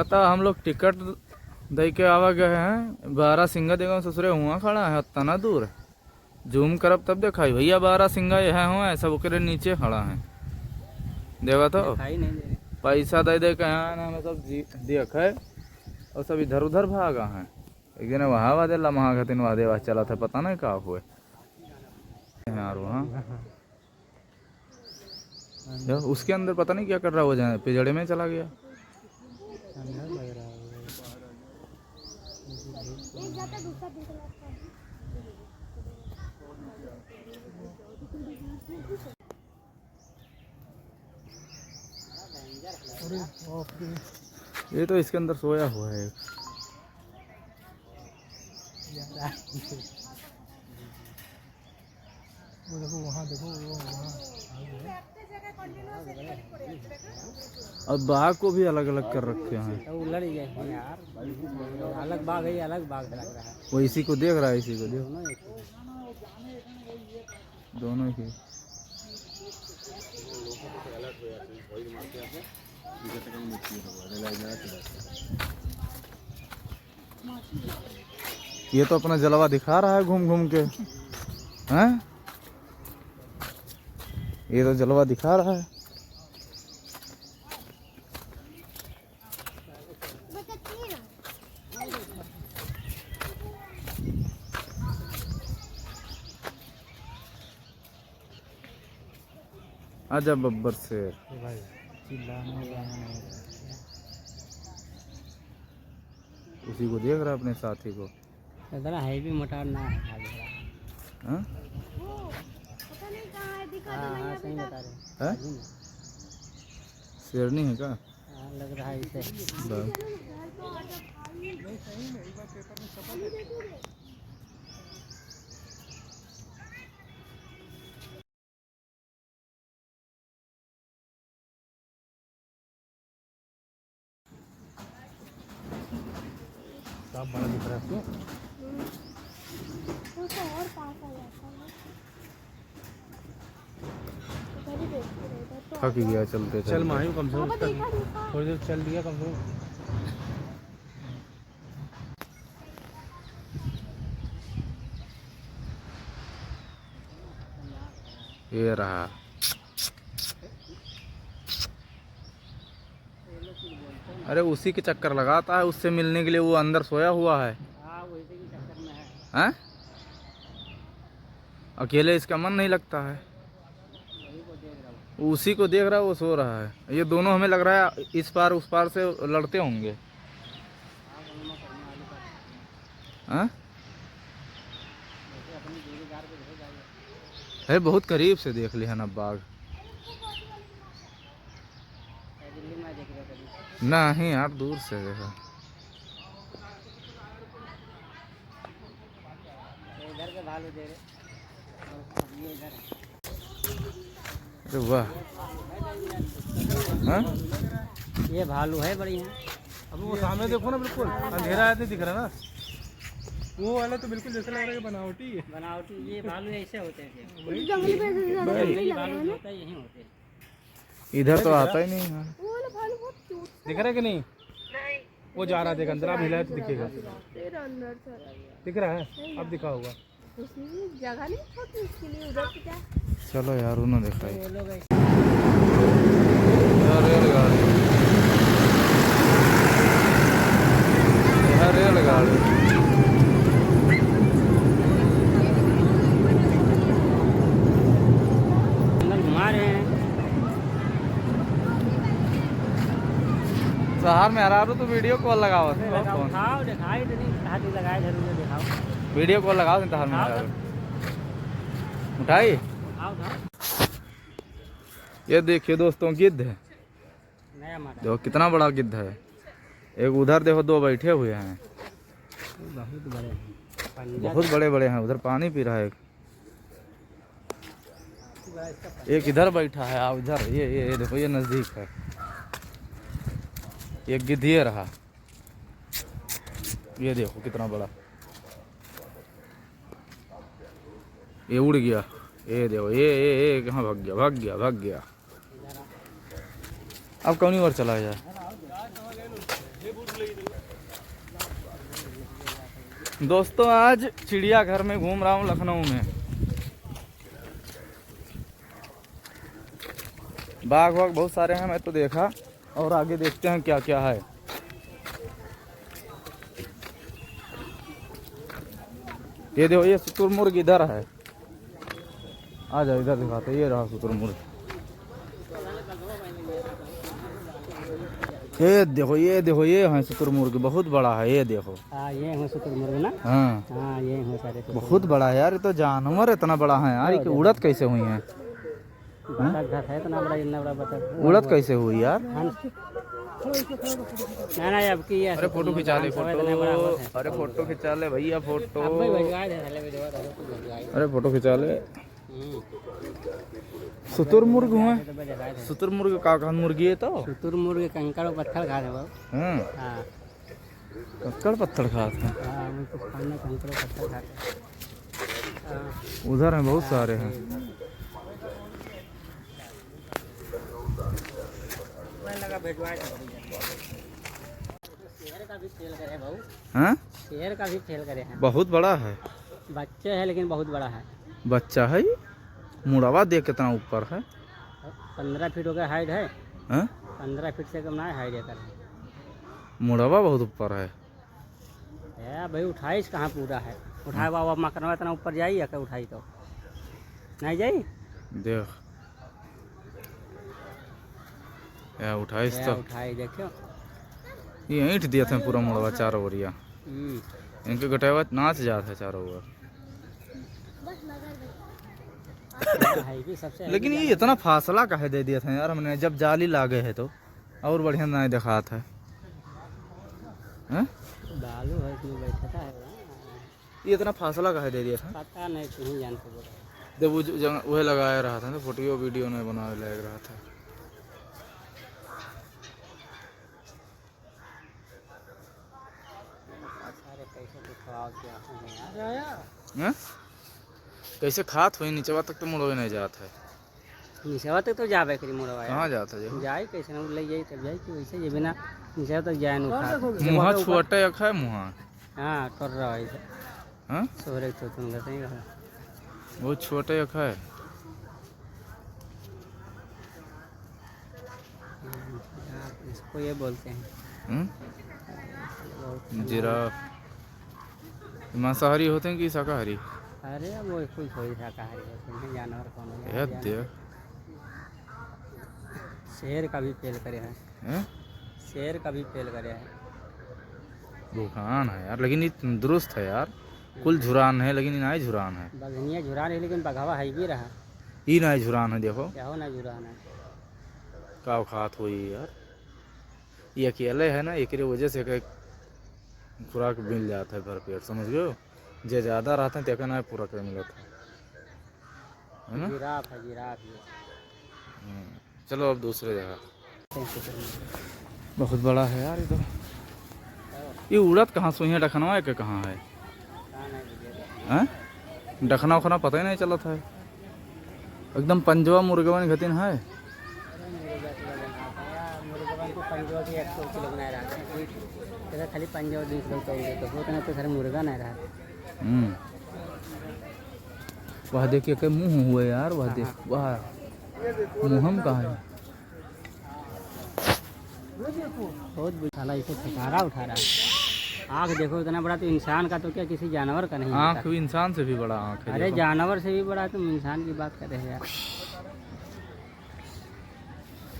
पता हम लोग टिकट दे के आवा गए हैं, 12 सिंगा देखो ससुरे हुआ खड़ा है तना दूर, जूम करब तब दिखाई भैया 12 सिंगा यहाँ हुआ सब ओकरे नीचे खड़ा है, देखा तो पैसा दे दे के यहाँ ना हमें सब देख है और सब इधर उधर भागा है। एक दिन वहाँ वादे लम्हा खतिन वादे वाद चला था, पता नहीं क्या हुए यार वहाँ उसके अंदर पता नहीं क्या कर रहा हो जाए, पिजड़े में चला गया। ये तो इसके अंदर सोया हुआ है एक। वो देखो वहाँ देखो वो वहाँ। और बाघ को भी अलग अलग कर रखे हैं, तो लड़ गए यार, अलग बाघ है, अलग बाघ लग रहा है। वो इसी को देख रहा है, इसी को देख दोनों ही। ये तो अपना जलवा दिखा रहा है घूम घूम के, हैं? ये तो जलवा दिखा रहा है। आजा बब्बर शेर, उसी को देख रहा है अपने साथी को। इतना है भी मोटा ना है। हाँ? हाँ सही बता रहे हैं? शेरनी है क्या? लग रहा है इसे। साफ बड़ा दिख रहा है उसको। तो और पास आ जाता है। थक गया चलते चल मायूं कम से कम थोड़ी देर चल दिया कम से कम। ये रहा अरे उसी के चक्कर लगाता है, उससे मिलने के लिए वो अंदर सोया हुआ है। हाँ वैसे के चक्कर में है। हैं? अकेले इसका मन नहीं लगता है, उसी को देख रहा है, वो सो रहा है। ये दोनों हमें लग रहा है इस पार उस पार से लड़ते होंगे। हाँ? है बहुत करीब से देख लिया ना बाघ। नहीं यार दूर से देखा। इधर के भालू दे रहे, ये इधर है। अरे वाह, हाँ? ये भालू है बढ़िया। अब वो सामने देखो ना, बिल्कुल अंधेरा है, दिख रहा है ना। वो वाला तो बिल्कुल जैसे लग रहा है कि बनावटी है। बनावटी ये भालू ऐसे होते हैं। जंगली में जंगली भालू जो होता है यही होते हैं। इधर तो आता ही नहीं है। वो वाला भालू बहुत क्यूट दिख रहा है कि नहीं? वो जा रहा देख अंदर, आप हिलाए तो दिखेगा। तेरा अंदर से दिख रहा है, अब दिखा होगा। उसमें जगह नहीं छोटी उसके लिए, उधर से क्या। चलो यार उन्होंने देखा वो लोग ऐसे रेलगाड़ी, रेलगाड़ी घुमा रहे हैं। शहर में हरा तो वीडियो कॉल लगाओ, दिखाओ दिखाई तो नहीं, हाथ लगाए जरूर दिखाओ। वीडियो कॉल लगाओ शहर में हरा उठाई। ये देखिए दोस्तों गिद्ध है, नया माडल देखो कितना बड़ा गिद्ध है। एक उधर देखो दो बैठे हुए हैं, बहुत बड़े हैं। बहुत बड़े बड़े हैं। उधर पानी पी रहा है एक इधर बैठा है। आप इधर ये देखो, ये नजदीक है। ये गिद्ध ये रहा, ये देखो कितना बड़ा, ये उड़ गया। ये देखो ये कहाँ भाग गया, भाग गया भाग गया। अब कौन और चला जाए। दोस्तों आज चिड़ियाघर में घूम रहा हूँ लखनऊ में। बाघ वाघ बहुत सारे हैं, मैं तो देखा, और आगे देखते हैं क्या क्या है। ये देखो ये शुतुरमुर्ग इधर है, आ जाओ इधर दिखाते। ये रहा शुतुरमुर्ग, ये देखो ये है शुतुरमुर्ग, बहुत बड़ा है। ये देखो हाँ ये है शुतुरमुर्ग ना। हाँ हाँ ये है सारे बहुत बड़ा है यार, ये तो जानवर इतना बड़ा है यार। ये उड़द कैसे हुई है? बतख है इतना बड़ा, इतना बड़ा बतख। उड़द कैसे हुई यार? ना ना अब की अरे फोटो खिंचा ले, फोटो। अरे फोटो खिंचा ले भैया, फोटो। अरे फोटो खिंचा ले। शुतुरमुर्ग हुआ, शुतुरमुर्ग का मुर्गी है तो। शुतुरमुर्ग कंकड़ और पत्थर खा रहे बाबू। हाँ कंकड़ पत्थर खाते हैं। हाँ वो कुछ खाने कंकड़ और पत्थर खाते हैं। उधर हैं बहुत सारे हैं। शेर का भी खेल करे बाबू। हाँ शेर का भी खेल करे हैं। बहुत बड़ा है, बच्चे है लेकिन बहुत बड़ा है। बच्चा है। मुड़ावा देख कितना ऊपर है। 15 फीट हो गया हाइट है। हाँ? 15 फीट से कम ना है हाइट है। मुड़ावा बहुत ऊपर है। भाई उठाइस कहाँ पूरा है? उठाए बाबा मकनवा इतना ऊपर जाइए क्या? उठाई तो नहीं जाई। देख या उठाइस तो उठाई देखो, ये ईंट दिया था पूरा मुड़वा चारों ओरिया। इनके गटेवा नाच जाता है चारों ओर। सबसे लेकिन ये इतना फासला काहे दे दिया था यार हमने, जब जाली लागे है तो और बढ़िया नहीं दिखा था। बालू है इसमें बैठता है। ये इतना फासला काहे दे दिया था? पता नहीं, तुम ही जानते बोल। जब वो वह लगाया रहा था तो फोटो वीडियो में बनाने लग रहा था। हाँ? कैसे खात हुई नीचवा तक तो मुड़ो नहीं जाता है। नीचवा तक तो जाबे करी मुड़वा। कहाँ जाता है? जाए कैसे ना ले जाए तब जाए कि वैसे ये बिना नीचे तक जाए नु खा। मुँह छुअटे अख है मुँह। हाँ कर रहा है ऐसे। हाँ सोरे तो तुम घर नहीं रहा। बहुत छोटे अख है। इसको ये बोलते हैं जिराफ। मांसाहारी होते हैं कि शाकाहारी? अरे वो कोई थोड़ी शाकाहारी होते हैं, जानवर कौन है? यार देख शेर का भी फेल करे हैं। हैं? शेर का भी फेल करे हैं। दुकान है यार, लेकिन ये दुरुस्त है यार। कुल झुरान है लेकिन नहीं झुरान है। बघनिया झुरान है लेकिन बघावा है भी रहा। ये नहीं झुरान है, देखो क्या हो ना झुरान है। का खात हुई यार। ये अकेले है ना, एक वजह से खुराक मिल जाता है भरपेट, समझ गए? जो ज़्यादा रहते हैं तेका ना पूरा कर मिलता है ना। जिराफ है, जिराफ ये। चलो अब दूसरे जगह। बहुत बड़ा है यार इधर। ये उड़द कहाँ सुई है? डखनवा है कि कहाँ है? हैं? डखना उखना पता ही नहीं चला था। एकदम पंजवा मुर्गवन घतिन है। खाली पंजाब 20 लोग चाहिए तो वो तो सर मुर्गा नहीं रहा। वह देखिए के मुंह हुए यार, वह देख वह मुहम कहाँ है? बहुत बुझाला इसे ठिकारा उठा रहा है। आँख देखो इतना बड़ा, तो इंसान का तो क्या किसी जानवर का नहीं। आँख भी इंसान से भी बड़ा आँख है। अरे जानवर से भी बड़ा, तुम इंसान की बात कर रहे हैं यार।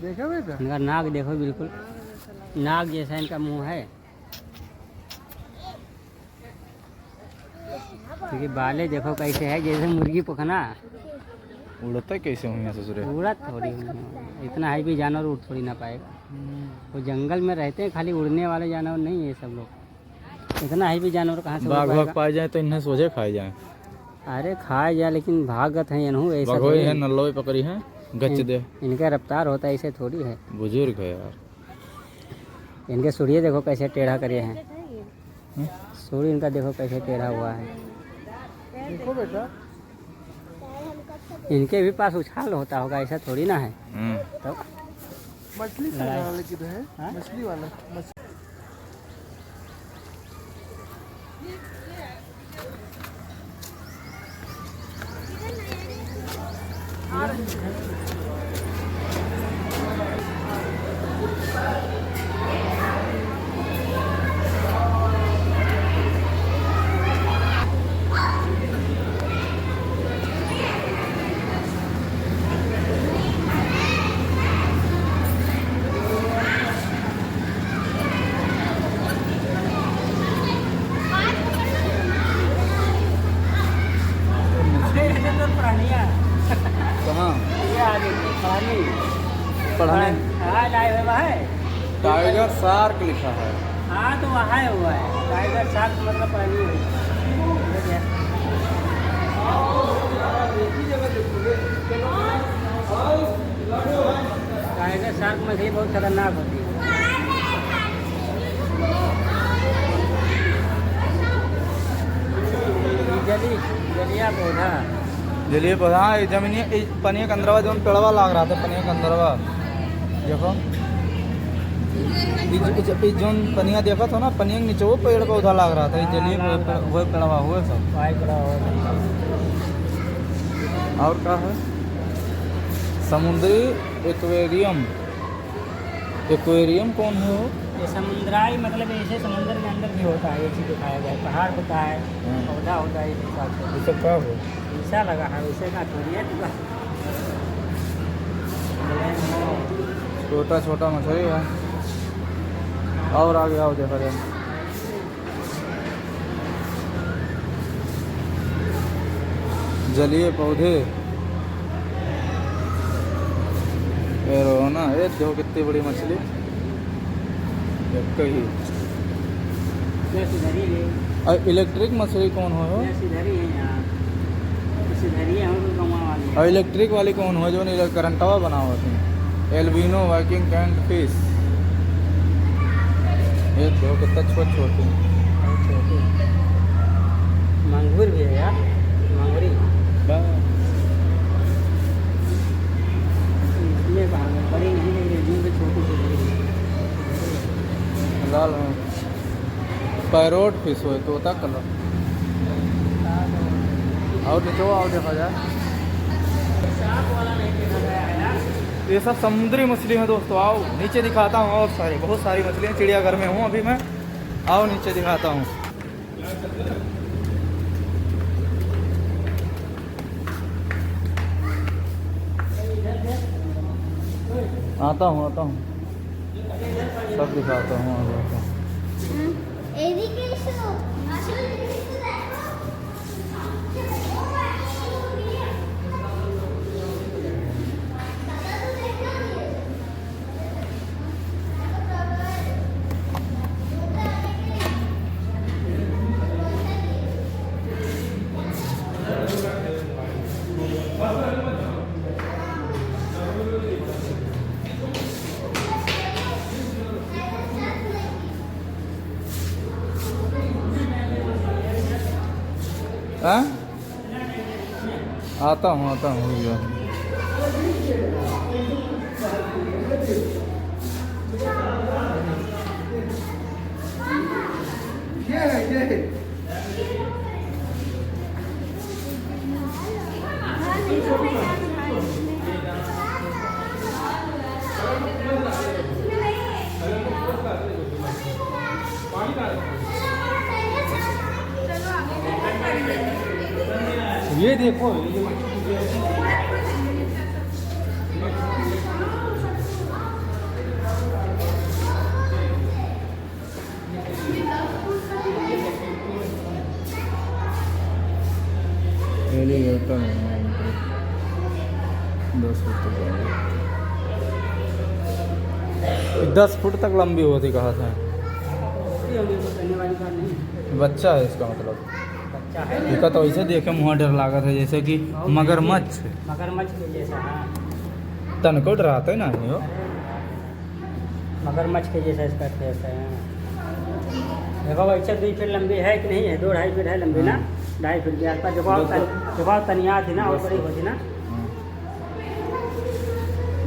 देखो इनका नाक देखो, बिल्कुल नाक जैसा इनका मुंह है। क्योंकि बाले देखो कैसे है, जैसे मुर्गी पखना। उड़ता कैसे हुई है ससुरे? उड़त थोड़ी इतना है भी जानवर उड़ थोड़ी ना पाएगा। वो जंगल में रहते हैं, खाली उड़ने वाले जानवर नहीं है सब लोग। इतना है भी जानवर कहाँ से? बाघ भाग पाए जाए तो इन्हें सोचे खाए जाए। अरे खाए जाए लेकिन भागत है इन्हों ऐसा है। नल्लो पकड़ी है गच दे। इनका रफ्तार होता है, ऐसे थोड़ी है। बुजुर्ग है यार। इनके सूर्य देखो कैसे टेढ़ा करे हैं। सूर्य इनका देखो कैसे टेढ़ा हुआ है। देखो बेटा, इनके भी पास उछाल होता होगा, ऐसा थोड़ी ना है। तो मछली वाला कहाँ ये आगे पानी पढ़ने हाँ लाइव हुआ है। टाइगर शार्क लिखा है। हाँ तो वहाँ हुआ है टाइगर शार्क मतलब पानी है। टाइगर शार्क मछली बहुत खतरनाक होती है। जलिया पौधा जलिए पौधा हाँ, ये जमीन ये पनिया के अंदरवा जो पेड़वा लाग रहा था पनिया के अंदरवा देखो जो पनिया देखा था ना पनिया के नीचे वो पेड़ पौधा लाग रहा था ये जलिए वो पेड़वा हुआ सब। पाई पड़ा हुआ और क्या है समुद्री एक्वेरियम। एक्वेरियम कौन है वो? ये समुद्राई मतलब ऐसे समुद्र के अंदर भी होता है। ये चीज़ दिखाया गया है पहाड़ होता है पौधा होता है इस हिसाब से। ये सब क्या हो शीशा लगा है वैसे का थोड़ी है छोटा छोटा मछली है। और आगे आओ देखा जाए जलीय पौधे ये रहो ना ये देखो कितनी बड़ी मछली कही। सीधरी है और इलेक्ट्रिक मछली कौन हो? सीधरी है यहाँ सीधरी है हम लोग गाँव वाली है। और इलेक्ट्रिक वाली कौन हो जो नहीं करंटवा बना हुआ थी? एल्बिनो वाइकिंग कैंट फिश। ये देखो कितना छोटी मंगूर भी है यार मंगूरी इसमें बड़ी नहीं लग रही जिन पे छोटी सी लाल पैरोट फिश हो तोता कलर। और नीचे आओ देखा जाए ये सब समुद्री मछली है दोस्तों। आओ नीचे दिखाता हूँ और सारी बहुत सारी मछलियाँ चिड़ियाघर में हूँ अभी मैं। आओ नीचे दिखाता हूँ। आता हूँ सब दिखाता हूँ आता हूँ। हाँ? आता हूँ भैया। ये देखो एलिगेटर 10 फुट तक लंबी होती कहा था। बच्चा है इसका मतलब इसका तो ऐसे देखे मुँह डर लागत है जैसे कि मगरमच्छ के जैसा। हाँ तनको डराते ना नहीं हो। मगरमच्छ के जैसा इसका फेस है। देखो वैसे 2 फीट लंबी है कि नहीं है? 2-2.5 फीट है लंबी ना 2.5 फीट के आसपास। देखो तनिया थी ना और बड़ी होती ना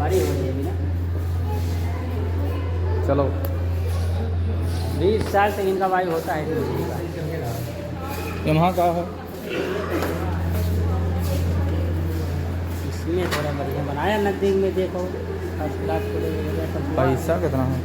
बड़ी हो रही है ना। चलो 20 साल तक इनका वायु होता है मछली का। यहाँ का है इसमें थोड़ा बढ़िया बनाया नजदीक में देखो फर्स्ट क्लास कॉलेज वगैरह सब हुआ है। पैसा कितना है?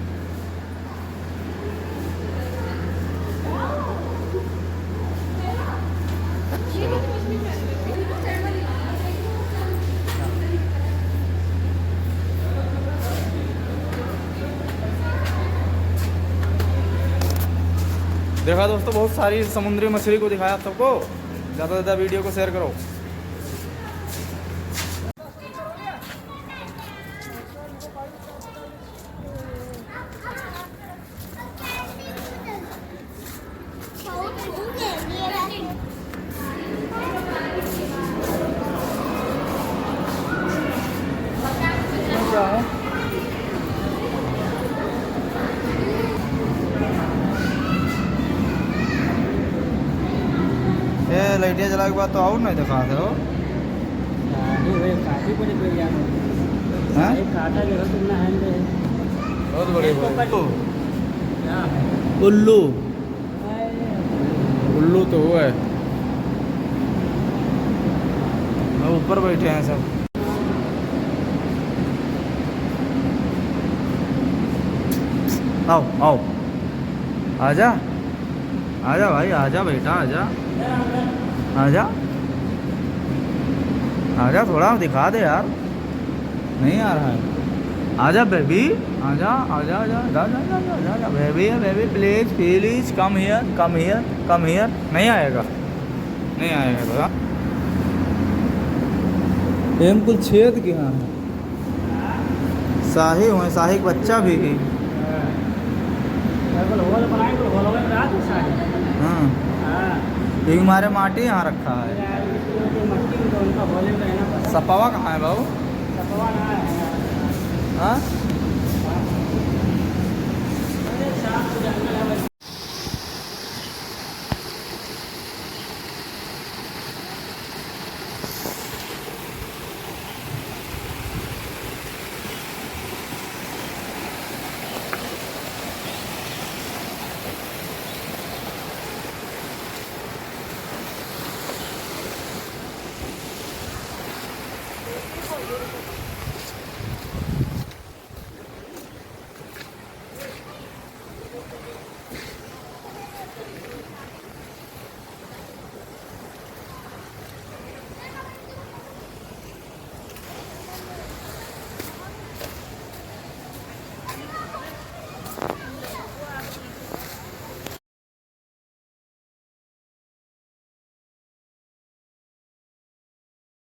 देखा दोस्तों, बहुत सारी समुद्री मछली को दिखाया आप सबको। ज़्यादा से ज़्यादा वीडियो को शेयर करो। क्या है? ये लाइटें जला के बाद तो और नहीं दिखा दो। काफी बड़ी बढ़िया हैं? एक काटा देखो कितना हैंड है। बहुत बड़े क्या उल्लू। उल्लू तो वो है, ऊपर बैठे हैं सब। आओ आओ, आजा आजा भाई, आजा बेटा, आजा आजा आजा, थोड़ा दिखा दे यार। नहीं आ रहा है। आजा बेबी, आजा आजा आजा आजा आजा आजा आजा baby, baby please please come here come here come here. नहीं आएगा, नहीं आएगा दादा। एम कुल छेद के यहाँ है। शाही हुए, शाही का बच्चा भी। होल बनाए तो होल में रात सारे। हाँ, हाँ एक हमारे माटी यहाँ रखा है। मट्टी में तो उनका होले में रहना पड़ता सपावा कहाँ है बाबू? सपवा ना है। हाँ, अरे शाम को जंगल है।